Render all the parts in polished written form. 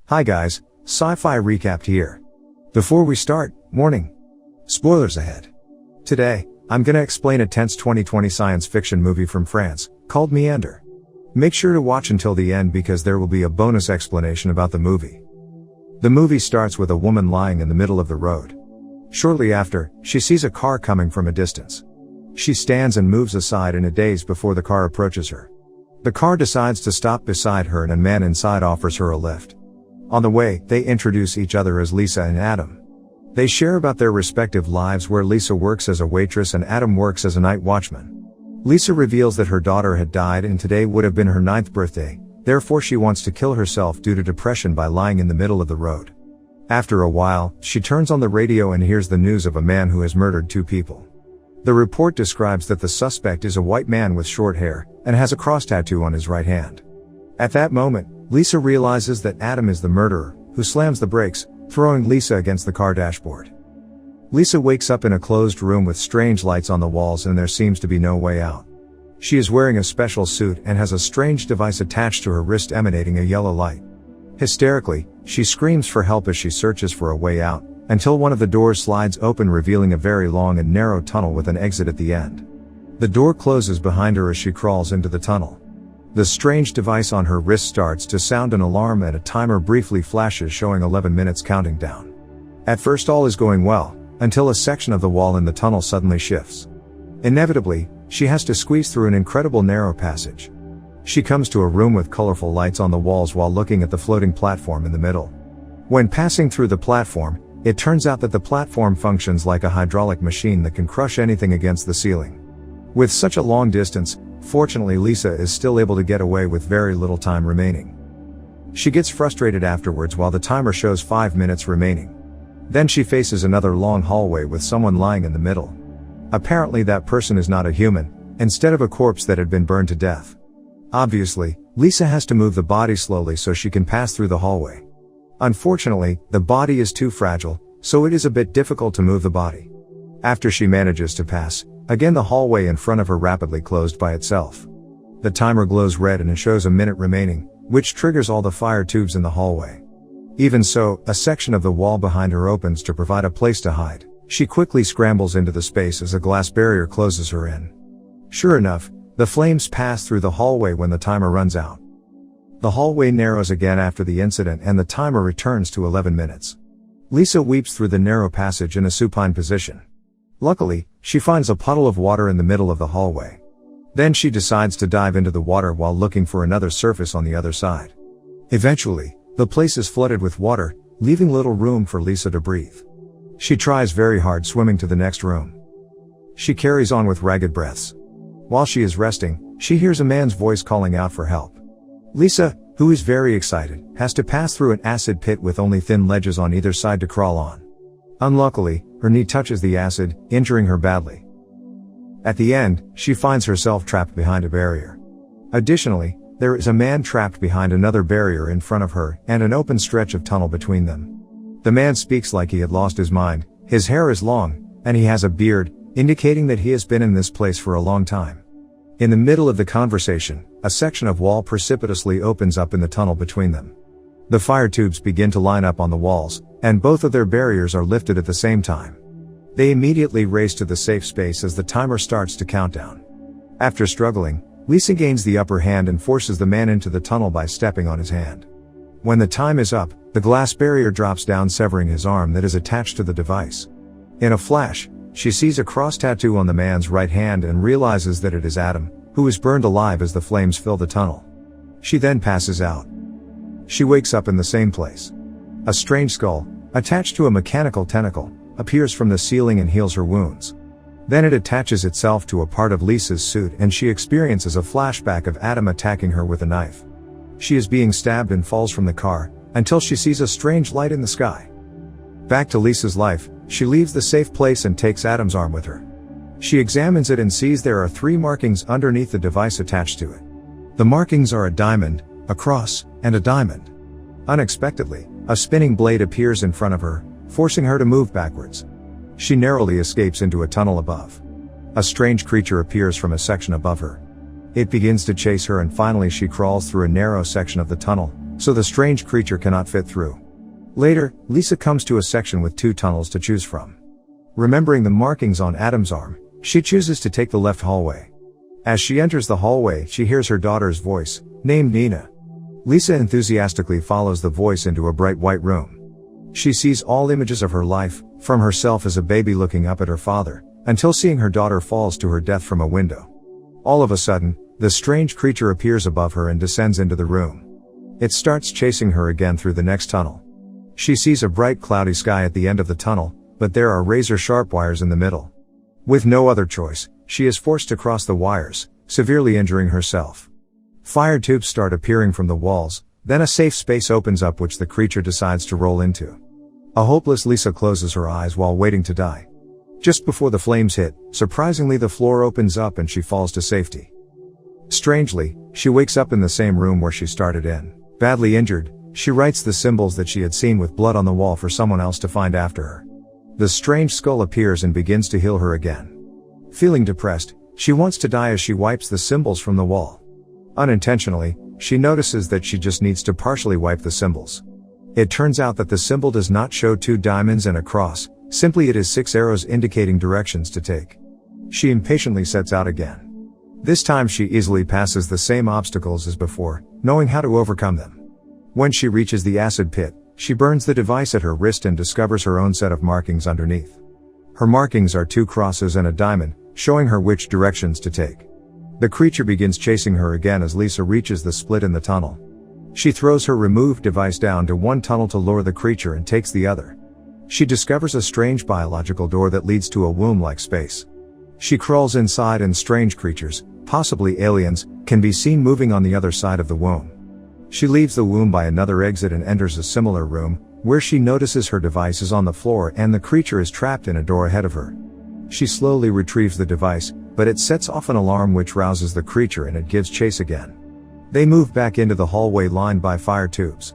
Hi guys, Sci-Fi Recapped here. Before we start, warning. Spoilers ahead. Today, I'm gonna explain a tense 2020 science fiction movie from France, called Meander. Make sure to watch until the end because there will be a bonus explanation about the movie. The movie starts with a woman lying in the middle of the road. Shortly after, she sees a car coming from a distance. She stands and moves aside in a daze before the car approaches her. The car decides to stop beside her and a man inside offers her a lift. On the way, they introduce each other as Lisa and Adam. They share about their respective lives where Lisa works as a waitress and Adam works as a night watchman. Lisa reveals that her daughter had died and today would have been her 9th birthday, therefore she wants to kill herself due to depression by lying in the middle of the road. After a while, she turns on the radio and hears the news of a man who has murdered 2 people. The report describes that the suspect is a white man with short hair, and has a cross tattoo on his right hand. At that moment, Lisa realizes that Adam is the murderer, who slams the brakes, throwing Lisa against the car dashboard. Lisa wakes up in a closed room with strange lights on the walls and there seems to be no way out. She is wearing a special suit and has a strange device attached to her wrist emanating a yellow light. Hysterically, she screams for help as she searches for a way out, until one of the doors slides open revealing a very long and narrow tunnel with an exit at the end. The door closes behind her as she crawls into the tunnel. The strange device on her wrist starts to sound an alarm and a timer briefly flashes showing 11 minutes counting down. At first all is going well, until a section of the wall in the tunnel suddenly shifts. Inevitably, she has to squeeze through an incredible narrow passage. She comes to a room with colorful lights on the walls while looking at the floating platform in the middle. When passing through the platform, it turns out that the platform functions like a hydraulic machine that can crush anything against the ceiling. With such a long distance, fortunately Lisa is still able to get away with very little time remaining. She gets frustrated afterwards while the timer shows 5 minutes remaining. Then she faces another long hallway with someone lying in the middle. Apparently that person is not a human, instead of a corpse that had been burned to death. Obviously, Lisa has to move the body slowly so she can pass through the hallway. Unfortunately, the body is too fragile, so it is a bit difficult to move the body. After she manages to pass, again the hallway in front of her rapidly closed by itself. The timer glows red and it shows a minute remaining, which triggers all the fire tubes in the hallway. Even so, a section of the wall behind her opens to provide a place to hide. She quickly scrambles into the space as a glass barrier closes her in. Sure enough, the flames pass through the hallway when the timer runs out. The hallway narrows again after the incident and the timer returns to 11 minutes. Lisa weeps through the narrow passage in a supine position. Luckily, she finds a puddle of water in the middle of the hallway. Then she decides to dive into the water while looking for another surface on the other side. Eventually, the place is flooded with water, leaving little room for Lisa to breathe. She tries very hard swimming to the next room. She carries on with ragged breaths. While she is resting, she hears a man's voice calling out for help. Lisa, who is very excited, has to pass through an acid pit with only thin ledges on either side to crawl on. Unluckily, her knee touches the acid, injuring her badly. At the end, she finds herself trapped behind a barrier. Additionally, there is a man trapped behind another barrier in front of her, and an open stretch of tunnel between them. The man speaks like he had lost his mind, his hair is long, and he has a beard, indicating that he has been in this place for a long time. In the middle of the conversation, a section of wall precipitously opens up in the tunnel between them. The fire tubes begin to line up on the walls, and both of their barriers are lifted at the same time. They immediately race to the safe space as the timer starts to count down. After struggling, Lisa gains the upper hand and forces the man into the tunnel by stepping on his hand. When the time is up, the glass barrier drops down severing his arm that is attached to the device. In a flash, she sees a cross tattoo on the man's right hand and realizes that it is Adam, who is burned alive as the flames fill the tunnel. She then passes out. She wakes up in the same place. A strange skull, attached to a mechanical tentacle, appears from the ceiling and heals her wounds. Then it attaches itself to a part of Lisa's suit and she experiences a flashback of Adam attacking her with a knife. She is being stabbed and falls from the car, until she sees a strange light in the sky. Back to Lisa's life, she leaves the safe place and takes Adam's arm with her. She examines it and sees there are 3 markings underneath the device attached to it. The markings are a diamond, a cross, and a diamond. Unexpectedly, a spinning blade appears in front of her, forcing her to move backwards. She narrowly escapes into a tunnel above. A strange creature appears from a section above her. It begins to chase her and finally she crawls through a narrow section of the tunnel, so the strange creature cannot fit through. Later, Lisa comes to a section with 2 tunnels to choose from. Remembering the markings on Adam's arm, she chooses to take the left hallway. As she enters the hallway, she hears her daughter's voice, named Nina. Lisa enthusiastically follows the voice into a bright white room. She sees all images of her life, from herself as a baby looking up at her father, until seeing her daughter falls to her death from a window. All of a sudden, the strange creature appears above her and descends into the room. It starts chasing her again through the next tunnel. She sees a bright cloudy sky at the end of the tunnel, but there are razor-sharp wires in the middle. With no other choice, she is forced to cross the wires, severely injuring herself. Fire tubes start appearing from the walls, then a safe space opens up which the creature decides to roll into. A hopeless Lisa closes her eyes while waiting to die. Just before the flames hit, surprisingly the floor opens up and she falls to safety. Strangely, she wakes up in the same room where she started in. Badly injured, she writes the symbols that she had seen with blood on the wall for someone else to find after her. The strange skull appears and begins to heal her again. Feeling depressed, she wants to die as she wipes the symbols from the wall. Unintentionally, she notices that she just needs to partially wipe the symbols. It turns out that the symbol does not show 2 diamonds and a cross, simply it is 6 arrows indicating directions to take. She impatiently sets out again. This time she easily passes the same obstacles as before, knowing how to overcome them. When she reaches the acid pit, she burns the device at her wrist and discovers her own set of markings underneath. Her markings are 2 crosses and a diamond, showing her which directions to take. The creature begins chasing her again as Lisa reaches the split in the tunnel. She throws her removed device down to one tunnel to lure the creature and takes the other. She discovers a strange biological door that leads to a womb-like space. She crawls inside and strange creatures, possibly aliens, can be seen moving on the other side of the womb. She leaves the womb by another exit and enters a similar room, where she notices her device is on the floor and the creature is trapped in a door ahead of her. She slowly retrieves the device, but it sets off an alarm which rouses the creature and it gives chase again. They move back into the hallway lined by fire tubes.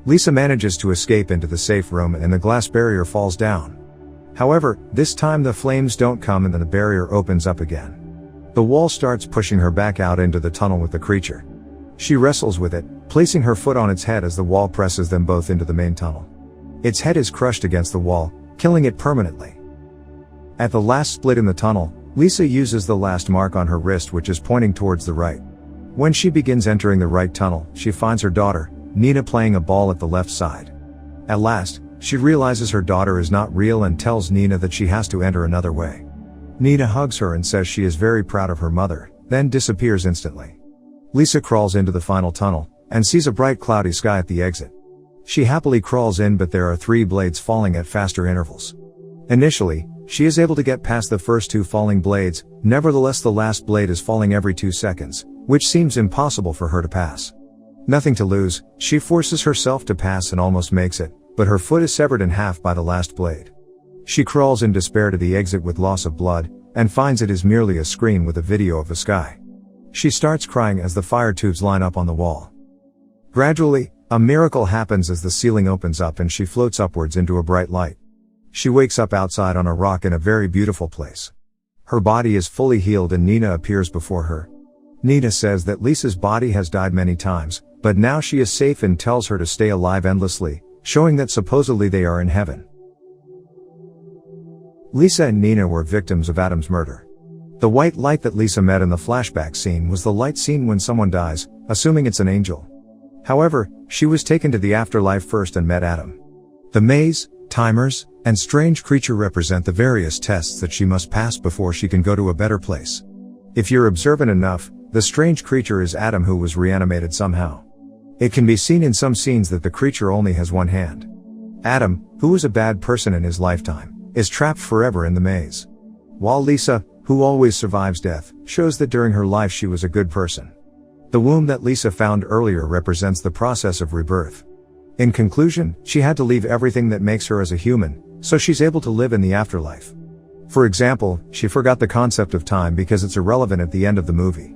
Lisa manages to escape into the safe room and the glass barrier falls down. However, this time the flames don't come and then the barrier opens up again. The wall starts pushing her back out into the tunnel with the creature. She wrestles with it, placing her foot on its head as the wall presses them both into the main tunnel. Its head is crushed against the wall, killing it permanently. At the last split in the tunnel, Lisa uses the last mark on her wrist which is pointing towards the right. When she begins entering the right tunnel, she finds her daughter, Nina, playing a ball at the left side. At last, she realizes her daughter is not real and tells Nina that she has to enter another way. Nina hugs her and says she is very proud of her mother, then disappears instantly. Lisa crawls into the final tunnel, and sees a bright cloudy sky at the exit. She happily crawls in but there are 3 blades falling at faster intervals. Initially, she is able to get past the first 2 falling blades, nevertheless the last blade is falling every 2 seconds, which seems impossible for her to pass. Nothing to lose, she forces herself to pass and almost makes it, but her foot is severed in half by the last blade. She crawls in despair to the exit with loss of blood, and finds it is merely a screen with a video of the sky. She starts crying as the fire tubes line up on the wall. Gradually, a miracle happens as the ceiling opens up and she floats upwards into a bright light. She wakes up outside on a rock in a very beautiful place. Her body is fully healed and Nina appears before her. Nina says that Lisa's body has died many times, but now she is safe and tells her to stay alive endlessly, showing that supposedly they are in heaven. Lisa and Nina were victims of Adam's murder. The white light that Lisa met in the flashback scene was the light seen when someone dies, assuming it's an angel. However, she was taken to the afterlife first and met Adam. The maze, timers, and strange creature represent the various tests that she must pass before she can go to a better place. If you're observant enough, the strange creature is Adam, who was reanimated somehow. It can be seen in some scenes that the creature only has one hand. Adam, who was a bad person in his lifetime, is trapped forever in the maze. While Lisa, who always survives death, shows that during her life she was a good person. The womb that Lisa found earlier represents the process of rebirth. In conclusion, she had to leave everything that makes her as a human, so she's able to live in the afterlife. For example, she forgot the concept of time because it's irrelevant at the end of the movie.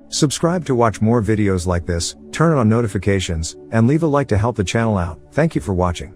Subscribe to watch more videos like this, turn on notifications, and leave a like to help the channel out. Thank you for watching.